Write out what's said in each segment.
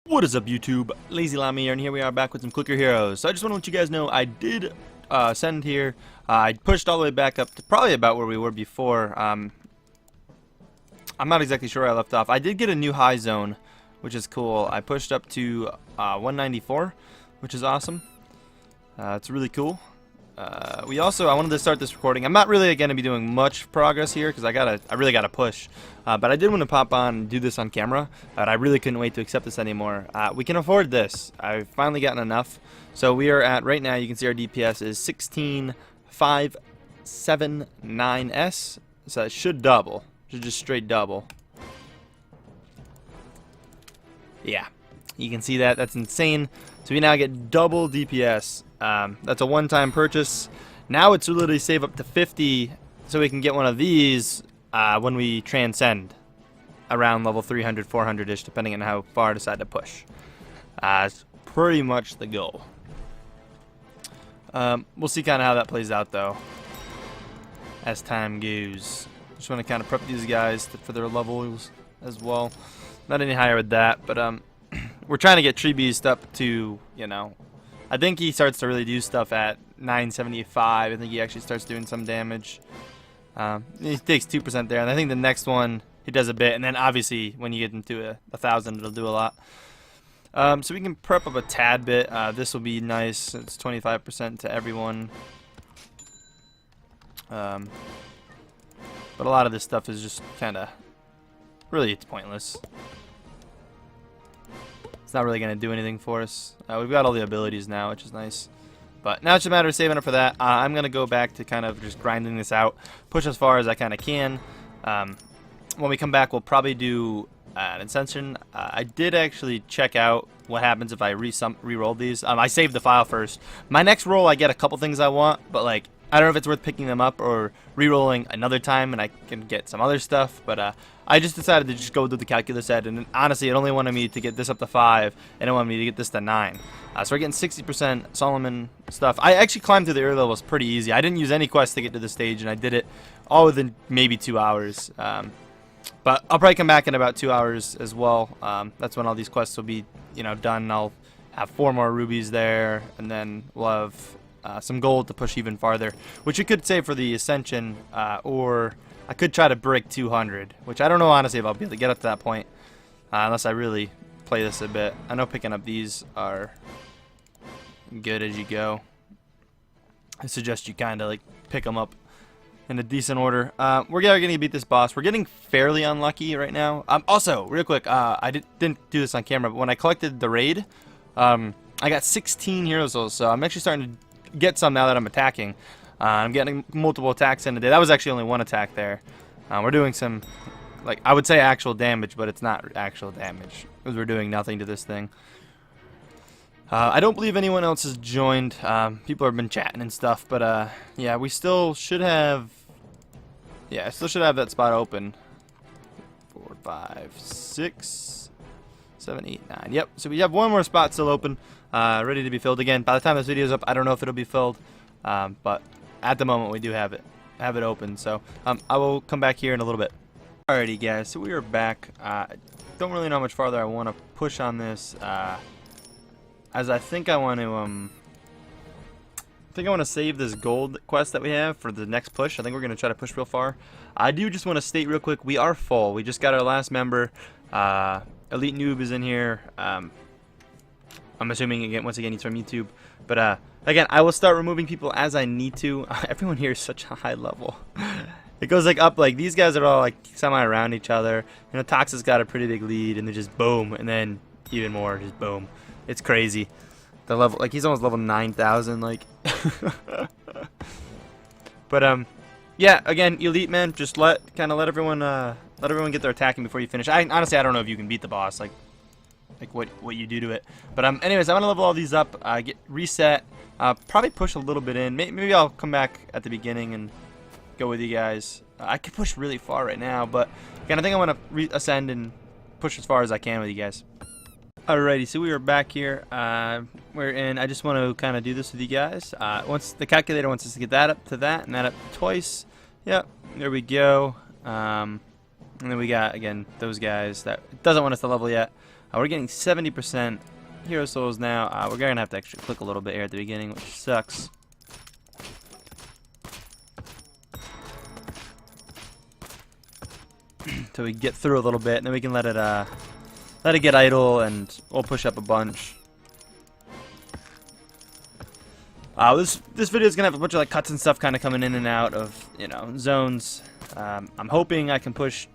What is up, YouTube? LazeeLlama here, and here we are back with some Clicker Heroes. So I just want to let you guys know I did send here. I pushed all the way back up to probably about where we were before. I'm not exactly sure where I left off. I did get a new high zone, which is cool. I pushed up to 194, which is awesome. It's really cool. I wanted to start this recording. I'm not really going to be doing much progress here because I really gotta push. But I did want to pop on and do this on camera. I really couldn't wait to accept this anymore. We can afford this. I've finally gotten enough. So we are at, right now, you can see our DPS is 16,579S. So it should double. Should just straight double. Yeah, you can see that. That's insane. So we now get double DPS. That's a one-time purchase. Now it's literally save up to 50 so we can get one of these when we transcend around level 300, 400-ish, depending on how far I decide to push. It's pretty much the goal. We'll see kind of how that plays out, though, as time goes. Just want to kind of prep these guys for their levels as well. Not any higher with that, but we're trying to get Tree Beast up to, you know, I think he starts to really do stuff at 975. I think he actually starts doing some damage. He takes 2% there, and I think the next one he does a bit, and then obviously when you get into 1,000, it'll do a lot. So we can prep up a tad bit. This will be nice. It's 25% to everyone. But a lot of this stuff is just kind of, really, it's pointless. It's not really going to do anything for us. We've got all the abilities now, which is nice. But now it's a matter of saving up for that. I'm going to go back to kind of just grinding this out. Push as far as I kind of can. When we come back, we'll probably do an Ascension. I did actually check out what happens if I re-roll these. I saved the file first. My next roll, I get a couple things I want. But, like, I don't know if it's worth picking them up or re-rolling another time and I can get some other stuff. But I just decided to just go do the calculus set, and honestly, it only wanted me to get this up to 5, and it wanted me to get this to 9. So we're getting 60% Solomon stuff. I actually climbed through the early levels pretty easy. I didn't use any quests to get to the stage, and I did it all within maybe 2 hours. But I'll probably come back in about 2 hours as well. That's when all these quests will be, you know, done. I'll have 4 more rubies there, and then we'll have some gold to push even farther, which you could save for the Ascension, or I could try to break 200, which I don't know honestly if I'll be able to get up to that point unless I really play this a bit. I know picking up these are good as you go. I suggest you kind of like pick them up in a decent order. We're going to beat this boss. We're getting fairly unlucky right now. Also, real quick, I didn't do this on camera, but when I collected the raid, I got 16 hero souls, so I'm actually starting to get some now that I'm attacking. I'm getting multiple attacks in a day. That was actually only one attack there. We're doing some, like, I would say actual damage, but it's not actual damage because we're doing nothing to this thing. I don't believe anyone else has joined. People have been chatting and stuff, but yeah, we still should have. Yeah, I still should have that spot open. 4, 5, 6, 7, 8, 9. Yep. So we have one more spot still open, ready to be filled again. By the time this video is up, I don't know if it'll be filled, but at the moment we do have it open. So I will come back here in a little bit. Alrighty, guys. So we are back. Don't really know how much farther I want to push on this, as I think I want to save this gold quest that we have for the next push. I think we're going to try to push real far. I do just want to state real quick, we are full. We just got our last member. Elite Noob is in here. I'm assuming, again, once again, he's from YouTube. But again, I will start removing people as I need to. Everyone here is such a high level. It goes like up, like these guys are all like semi around each other. You know, Toxic's got a pretty big lead, and then just boom, and then even more, just boom. It's crazy. The level, like he's almost level 9,000, like. But yeah, again, elite man, just let everyone get their attacking before you finish. Honestly, I don't know if you can beat the boss, like what you do to it. But anyways, I'm gonna level all these up, get reset, probably push a little bit in. Maybe I'll come back at the beginning and go with you guys. I could push really far right now, but again, I think I want to ascend and push as far as I can with you guys. Alrighty, so we are back here. We're in. I just want to kind of do this with you guys. Once the calculator wants us to get that up to that and that up twice. Yep, there we go. And then we got, again, those guys that doesn't want us to level yet. We're getting 70% hero souls now. We're going to have to actually click a little bit here at the beginning, which sucks. So we get through a little bit, and then we can let it get idle, and we'll push up a bunch. This video is gonna have a bunch of like cuts and stuff kind of coming in and out of, you know, zones. I'm hoping I can push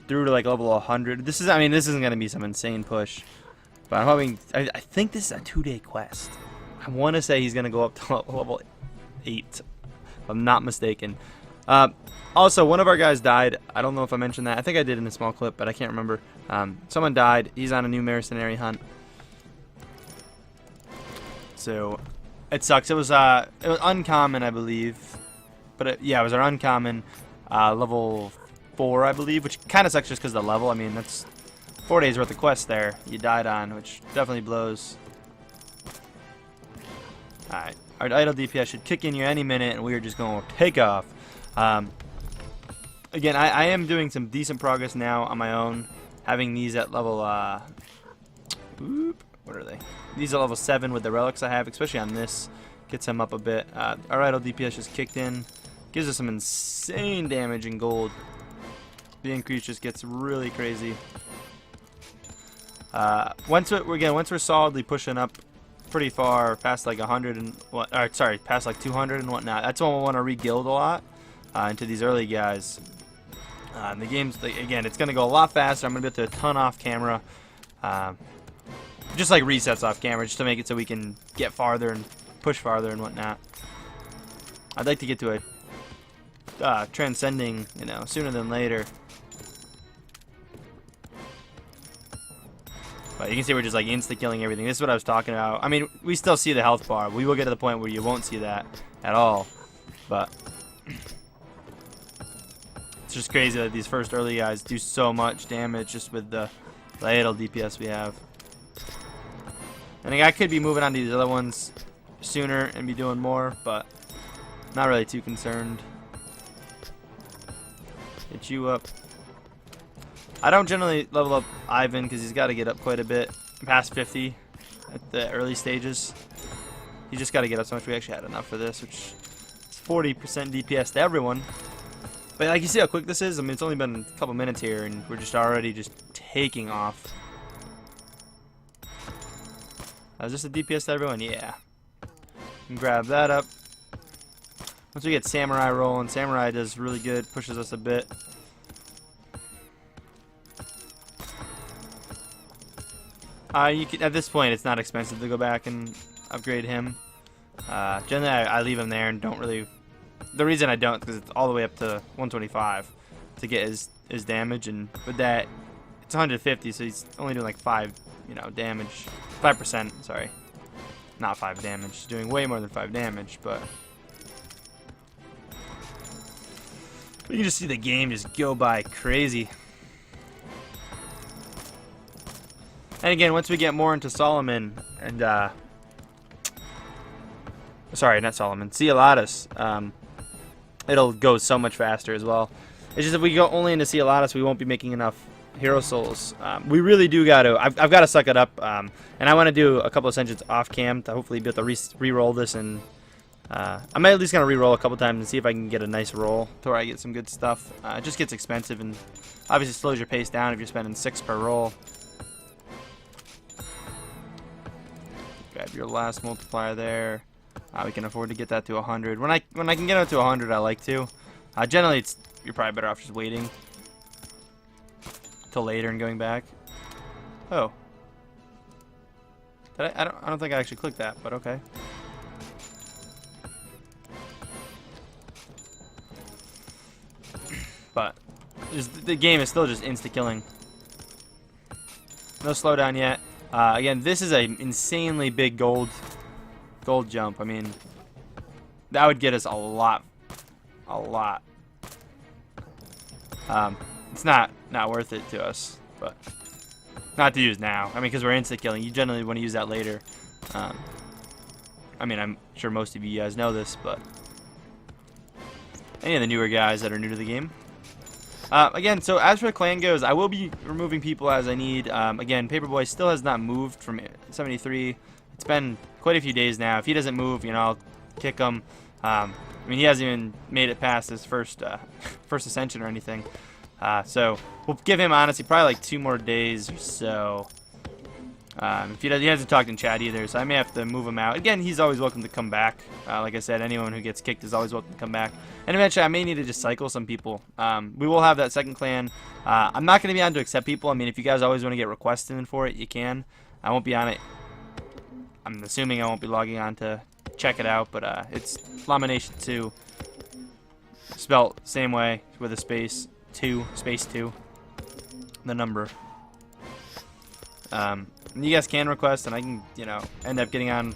through to like level 100. This isn't gonna be some insane push, but I'm hoping. I think this is a 2-day quest. I want to say he's gonna go up to level 8, if I'm not mistaken. Also, one of our guys died. I don't know if I mentioned that. I think I did in a small clip, but I can't remember. Someone died. He's on a new mercenary hunt. So it sucks. It was uncommon, I believe. But yeah, it was our uncommon level 4, I believe, which kind of sucks just because of the level. I mean, that's 4 days worth of quests there you died on, which definitely blows. Alright, our idle DPS should kick in here any minute, and we are just going to take off. Again, I am doing some decent progress now on my own, having these at level, what are they? These are level 7 with the relics I have, especially on this. Gets him up a bit. Our idle DPS just kicked in. Gives us some insane damage in gold. The increase just gets really crazy. Once we're solidly pushing up pretty far, past like 100 and what? Past like 200 and whatnot. That's when we'll want to re-guild a lot into these early guys. The game's again, it's gonna go a lot faster. I'm gonna be able to ton off camera, just like resets off camera, just to make it so we can get farther and push farther and whatnot. I'd like to get to a transcending, you know, sooner than later. But you can see we're just like insta-killing everything. This is what I was talking about. I mean, we still see the health bar. We will get to the point where you won't see that at all. But it's just crazy that these first early guys do so much damage just with the idle DPS we have. And I could be moving on to these other ones sooner and be doing more, but not really too concerned. Get you up. I don't generally level up Ivan because he's got to get up quite a bit, past 50 at the early stages. You just got to get up so much. We actually had enough for this, which is 40% DPS to everyone. But like you see how quick this is. I mean, it's only been a couple minutes here, and we're just already just taking off. Is this a DPS to everyone? Yeah. Can grab that up. Once we get Samurai rolling, Samurai does really good, pushes us a bit. At this point, it's not expensive to go back and upgrade him. Generally, I leave him there and don't really. The reason I don't is because it's all the way up to 125 to get his damage, and with that, it's 150, so he's only doing like 5, you know, damage, 5%. Sorry, not 5 damage. He's doing way more than 5 damage, but you can just see the game just go by crazy. And again, once we get more into Solomon and sorry, not Solomon, CaptainBubblezzz, it'll go so much faster as well. It's just if we go only into CaptainBubblezzz, we won't be making enough hero souls. We really do got to. I've got to suck it up, and I want to do a couple of sessions off cam to hopefully be able to re-roll this, and I'm at least gonna re-roll a couple times and see if I can get a nice roll to where I get some good stuff. It just gets expensive and obviously slows your pace down if you're spending 6 per roll. Grab your last multiplier there. We can afford to get that to 100. When I can get it to 100, I like to. Generally, you're probably better off just waiting till later and going back. Oh, I don't think I actually clicked that, but okay. But the game is still just insta-killing. No slowdown yet. Again, this is an insanely big gold jump. I mean, that would get us a lot. It's not worth it to us, but not to use now. I mean, because we're insta-killing. You generally want to use that later. I mean, I'm sure most of you guys know this, but any of the newer guys that are new to the game, Again, so as for the clan goes, I will be removing people as I need. Again, Paperboy still has not moved from 73. It's been quite a few days now. If he doesn't move, you know, I'll kick him. I mean, he hasn't even made it past his first ascension or anything. So we'll give him, honestly, probably like 2 more days or so. If he hasn't talked in chat either, so I may have to move him out. Again, he's always welcome to come back. Like I said, anyone who gets kicked is always welcome to come back. And eventually, I may need to just cycle some people. We will have that second clan. I'm not going to be on to accept people. I mean, if you guys always want to get requests in for it, you can. I won't be on it. I'm assuming I won't be logging on to check it out, but it's Lamination 2. Spelt same way with a space 2, space 2. The number. You guys can request, and I can, you know, end up getting on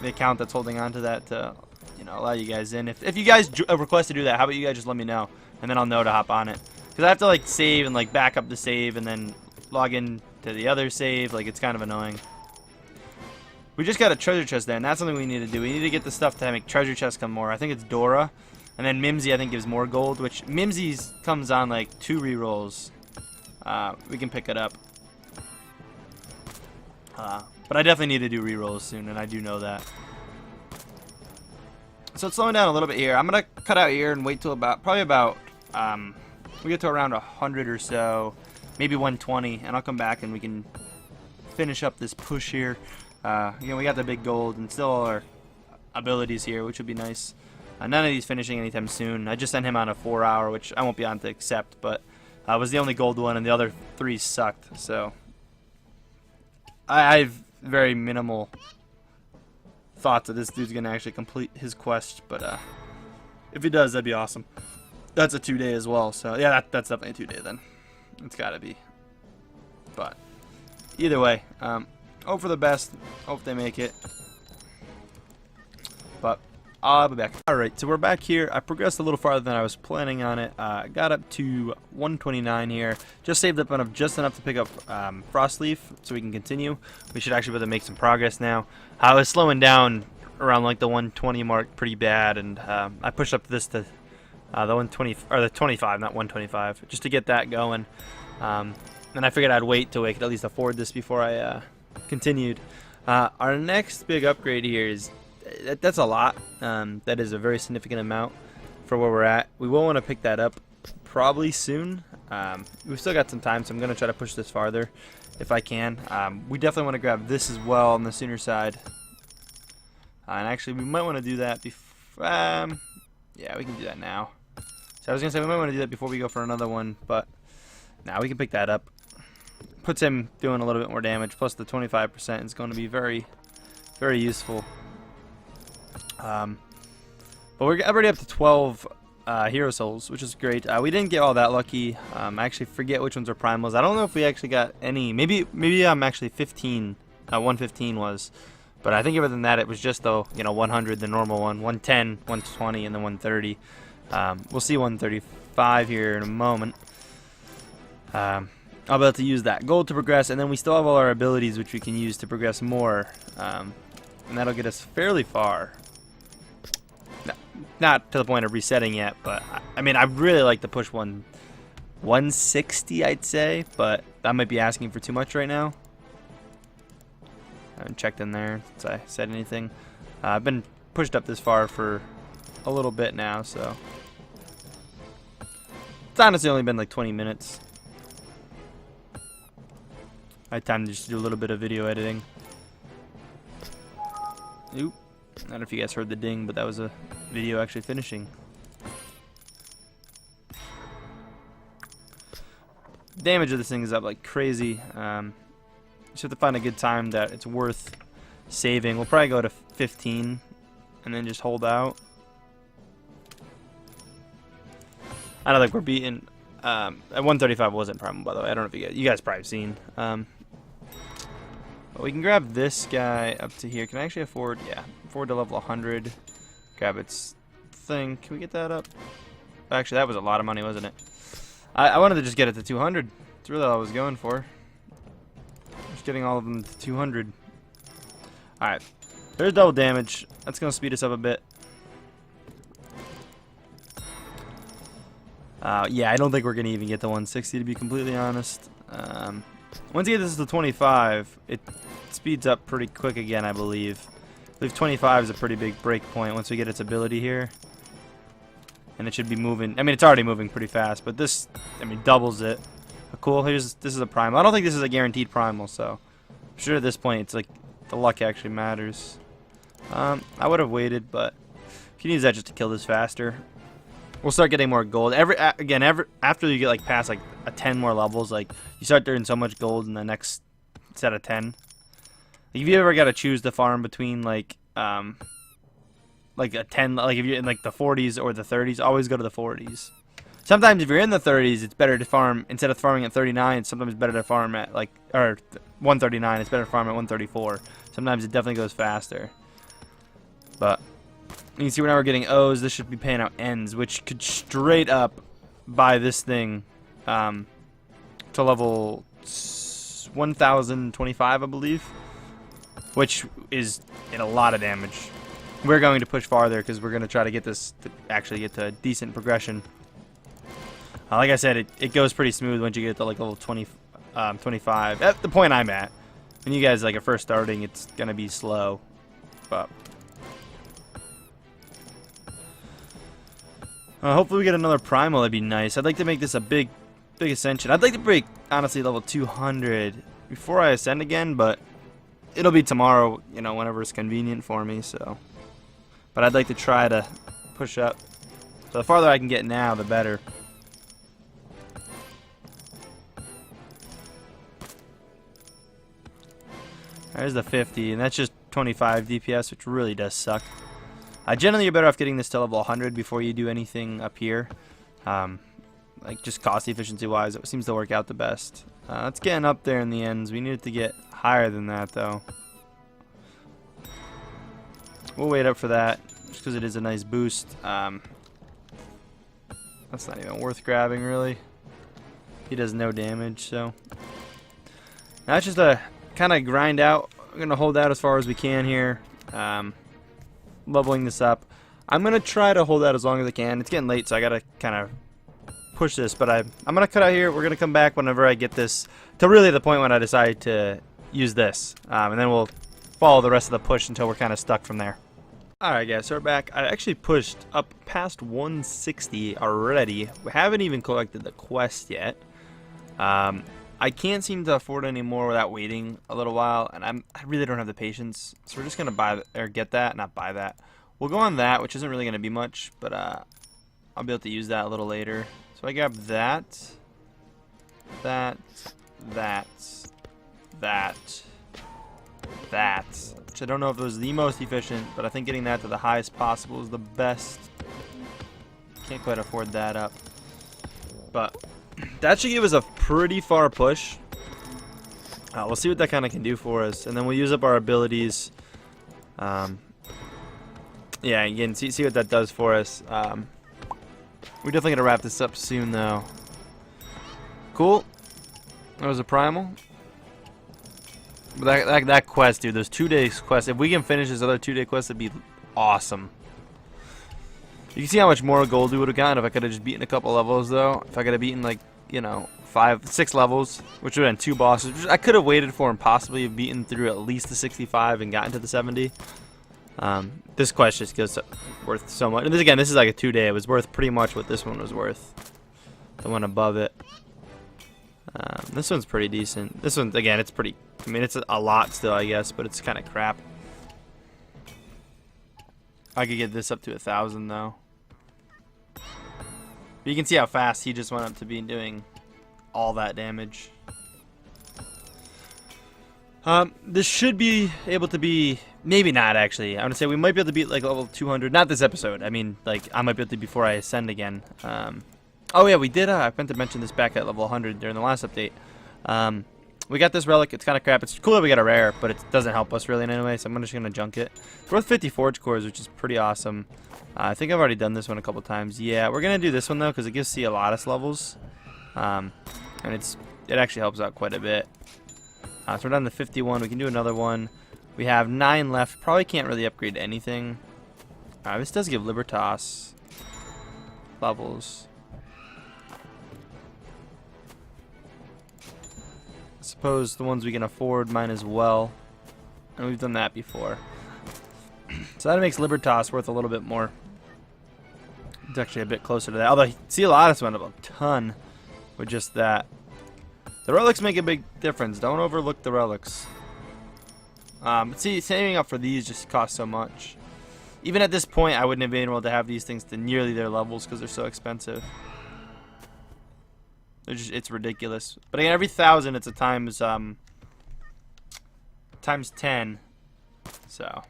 the account that's holding on to that to, you know, allow you guys in. If you guys request to do that, how about you guys just let me know, and then I'll know to hop on it. Because I have to, like, save and, like, back up the save and then log in to the other save. Like, it's kind of annoying. We just got a treasure chest there, and that's something we need to do. We need to get the stuff to make treasure chests come more. I think it's Dora. And then Mimsy, I think, gives more gold, which Mimsy's comes on, like, 2 rerolls. We can pick it up. But I definitely need to do rerolls soon, and I do know that. So it's slowing down a little bit here. I'm going to cut out here and wait till probably about, we get to around 100 or so, maybe 120, and I'll come back and we can finish up this push here. You know, we got the big gold and still all our abilities here, which would be nice. None of these finishing anytime soon. I just sent him on a 4-hour, which I won't be on to accept, but was the only gold one, and the other 3 sucked, so I have very minimal thoughts that this dude's gonna actually complete his quest, but if he does, that'd be awesome. That's a 2-day as well, so yeah, that's definitely a 2-day then. It's gotta be. But either way, hope for the best. Hope they make it. But I'll be back. Alright, so we're back here. I progressed a little farther than I was planning on it. Got up to 129 here. Just saved up just enough to pick up Frostleaf so we can continue. We should actually be able to make some progress now. I was slowing down around like the 120 mark pretty bad, and I pushed up this to the 120 or the 25, not 125, just to get that going. And I figured I'd wait till I could at least afford this before I continued. Our next big upgrade here is that's a lot. That is a very significant amount for where we're at. We will want to pick that up probably soon. We've still got some time, so I'm going to try to push this farther if I can. We definitely want to grab this as well on the sooner side. And actually, we might want to do that before. Yeah, we can do that now. So I was going to say we might want to do that before we go for another one, but now we can pick that up. Puts him doing a little bit more damage, plus the 25% is going to be very, very useful. But we're already up to 12 hero souls, which is great. We didn't get all that lucky. I actually forget which ones are primals. I don't know if we actually got any. Maybe I'm actually 15. 115 was, but I think other than that it was just the 100, the normal one, 110, 120, and then 130. We'll see 135 here in a moment. I'll be able to use that gold to progress, and then we still have all our abilities which we can use to progress more, and that'll get us fairly far. Not to the point of resetting yet, but I mean, I really like to push 160, I'd say, but that might be asking for too much right now. I haven't checked in there since I said anything. I've been pushed up this far for a little bit now, so it's honestly only been like 20 minutes. I had time to just do a little bit of video editing. Oop. I don't know if you guys heard the ding, but that was a video actually finishing. Damage of this thing is up like crazy. Just have to find a good time that it's worth saving. We'll probably go to 15 and then just hold out. I don't think we're beating. At 135 wasn't primal, by the way. I don't know if you guys probably have seen. But we can grab this guy up to here. Can I actually afford? Yeah, afford to level 100. Grab its thing. Can we get that up? Actually, that was a lot of money, wasn't it? I wanted to just get it to 200. That's really all I was going for. Just getting all of them to 200. Alright. There's double damage. That's going to speed us up a bit. Yeah, I don't think we're going to even get to 160, to be completely honest. Once you get this to 25, it speeds up pretty quick again, I believe. I believe 25 is a pretty big break point once we get its ability here. And it should be moving. I mean, it's already moving pretty fast, but this, I mean, doubles it. Cool. This is a primal. I don't think this is a guaranteed primal, so I'm sure at this point it's like the luck actually matters. I would have waited, but you can use that just to kill this faster. We'll start getting more gold. After you get like past like a 10 more levels, like you start earning so much gold in the next set of 10. If you ever got to choose to farm between like a 10, like if you're in like the 40s or the 30s, always go to the 40s. Sometimes if you're in the 30s, it's better to farm instead of farming at 39. Sometimes it's better to farm at like 139. It's better to farm at 134. Sometimes it definitely goes faster. But you can see now we're getting O's. This should be paying out N's, which could straight up buy this thing to level 1025, I believe, which is in a lot of damage. We're going to push farther because we're going to try to get this to actually get to a decent progression. Like I said, it goes pretty smooth once you get to like level 25. At the point I'm at, when you guys like are first starting, it's going to be slow, but. Hopefully we get another primal. That'd be nice. I'd like to make this a big ascension. I'd like to break, honestly, level 200 before I ascend again, but it'll be tomorrow, you know, whenever it's convenient for me, so. But I'd like to try to push up. So the farther I can get now, the better. There's the 50, and that's just 25 DPS, which really does suck. Generally, you're better off getting this to level 100 before you do anything up here. Like, just cost efficiency-wise, it seems to work out the best. It's getting up there in the ends. We need it to get higher than that, though. We'll wait up for that, just because it is a nice boost. That's not even worth grabbing, really. He does no damage, so. Now it's just a kind of grind out. We're going to hold out as far as we can here. Leveling this up. I'm going to try to hold out as long as I can. It's getting late, so I got to kind of push this, but I'm going to cut out here. We're going to come back whenever I get this to really the point when I decide to use this. And then we'll follow the rest of the push until we're kind of stuck from there. Alright guys, so we're back. I actually pushed up past 160 already. We haven't even collected the quest yet. I can't seem to afford any more without waiting a little while, and I really don't have the patience. So we're just gonna get that, not buy that. We'll go on that, which isn't really gonna be much, but I'll be able to use that a little later. So I grab that, which I don't know if it was the most efficient, but I think getting that to the highest possible is the best. Can't quite afford that up, but that should give us a pretty far push. We'll see what that kind of can do for us, and then we'll use up our abilities. Yeah, again, see what that does for us. We're definitely gonna wrap this up soon, though. Cool. That was a primal. But that quest, dude, those 2-day quests. If we can finish this other 2-day quest, it'd be awesome. You can see how much more gold we would have gotten if I could have just beaten a couple levels, though. If I could have beaten, like, you know, 6 levels, which would have been 2 bosses. I could have waited for and possibly have beaten through at least the 65 and gotten to the 70. This quest just goes worth so much. And this is like a 2-day. It was worth pretty much what this one was worth. The one above it. This one's pretty decent. This one, again, it's pretty. I mean, it's a lot still, I guess, but it's kind of crap. I could get this up to 1,000 though. But you can see how fast he just went up to be doing all that damage. This should be able to be, maybe not actually. I want to say we might be able to beat like level 200. Not this episode. I mean, like I might be able to before I ascend again. Oh yeah, we did. I meant to mention this back at level 100 during the last update. We got this relic. It's kind of crap. It's cool that we got a rare, but it doesn't help us really in any way, so I'm just going to junk it. It's worth 50 forge cores, which is pretty awesome. I think I've already done this one a couple times. Yeah, we're going to do this one, though, because it gives C a lot of levels. And it actually helps out quite a bit. So we're down to 51. We can do another one. We have 9 left. Probably can't really upgrade anything. This does give Libertas levels. suppose the ones we can afford might as well. And we've done that before. So that makes Libertas worth a little bit more. It's actually a bit closer to that. Although CLatus went up a ton with just that. The relics make a big difference. Don't overlook the relics. See, saving up for these just costs so much. Even at this point, I wouldn't have been able to have these things to nearly their levels because they're so expensive. It's ridiculous. But again, every 1,000, it's a times 10. So.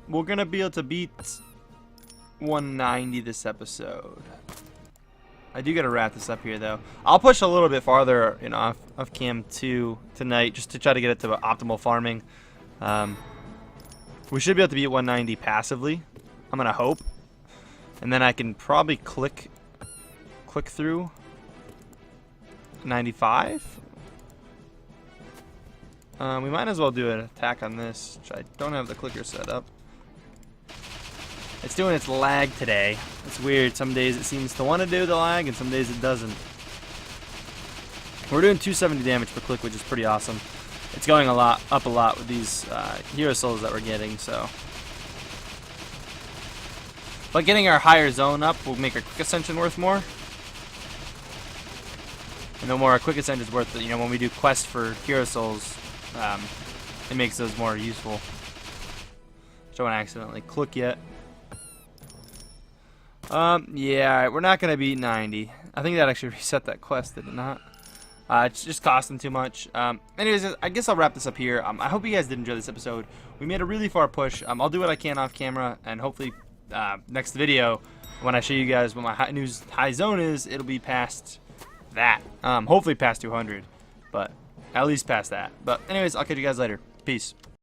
We're gonna be able to beat 190 this episode. I do gotta wrap this up here though. I'll push a little bit farther, you know, off cam 2 tonight just to try to get it to optimal farming. We should be able to beat 190 passively. I'm gonna hope, and then I can probably click through 95. We might as well do an attack on this, which I don't have the clicker set up. It's doing its lag today. It's weird. Some days it seems to want to do the lag, and some days it doesn't. We're doing 270 damage per click, which is pretty awesome. It's going up a lot with these hero souls that we're getting. So, but getting our higher zone up will make our quick ascension worth more. And the more our quick ascension is worth, you know, when we do quests for hero souls, it makes those more useful. Don't want to accidentally click yet. Yeah, we're not gonna beat 90. I think that actually reset that quest, did it not? It's just costing too much. Anyways, I guess I'll wrap this up here. I hope you guys did enjoy this episode. We made a really far push. I'll do what I can off camera, and hopefully next video, when I show you guys what my new high zone is, it'll be past that. Hopefully past 200, but at least past that. But anyways, I'll catch you guys later. Peace.